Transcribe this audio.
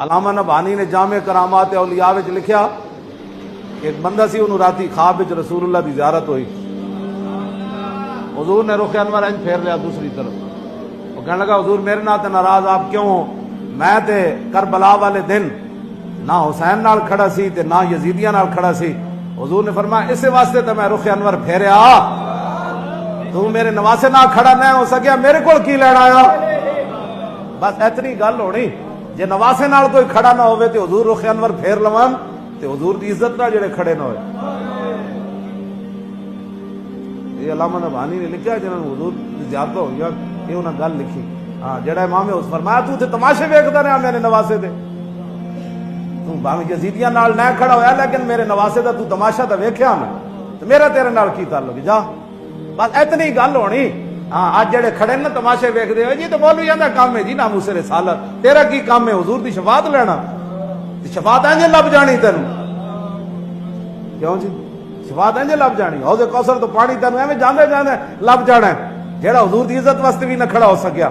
علامہ نبہانی نے جامع کرامات اولیاء وچ لکھیا کہ ایک بندہ سی انہوں راتی خواب وچ رسول اللہ دی زیارت ہوئی، حضور نے رخ انور انج پھیر لیا دوسری طرف، وہ کہنے لگا حضور میرے نال تے ناراض آپ کیوں ہو؟ میں تے کربلا والے دن نہ حسین نال کھڑا سی تے نہ یزیدیاں نال کھڑا سی۔ حضور نے فرمایا اسی واسطے تے میں رخ انور پھیریا، تو میرے نواسے نال کھڑا نہ ہو سکیا میرے کول کی لینا آیا؟ بس اتنی گل ہونی، جے نواسے نال کوئی کھڑا نہ ہوئے تے حضور رخ انور پھیر لوان تے حضور دی عزت نہ جڑے کھڑے نہ ہوئے۔ یہ علامہ نبہانی نے لکھا جنہوں نے حضور دی زیارت ہوئی، یہ انہاں گل لکھی۔ ہاں جڑا امام اس فرمایا تو تے تماشے ویکھدا رہیا میرے نواسے دے، تو بھاویں یزیدیاں نال نہ کھڑا ہویا لیکن میرے نواسے دا تو تماشا تے ویکھیا نا، تے میرا تیرے نال کی تعلق؟ جا بس اتنی گل ہونی۔ ہاں اج جڑے کھڑے نا تماشے ویکھدے ہو جی تے مولویاں دا کام ہے جی ناموس رسالت، تیرا کی کام ہے حضور دی شفاعت لینا؟ شفاعت انج لب جانی تینوں، کیوں جی شفاعت انج لب جانی؟ حوض کوثر تو پانی تینوں ایویں جاندے جاندے لب جانا ہے، جیڑا حضور دی عزت واسطے بھی نہ کھڑا ہو سکیا۔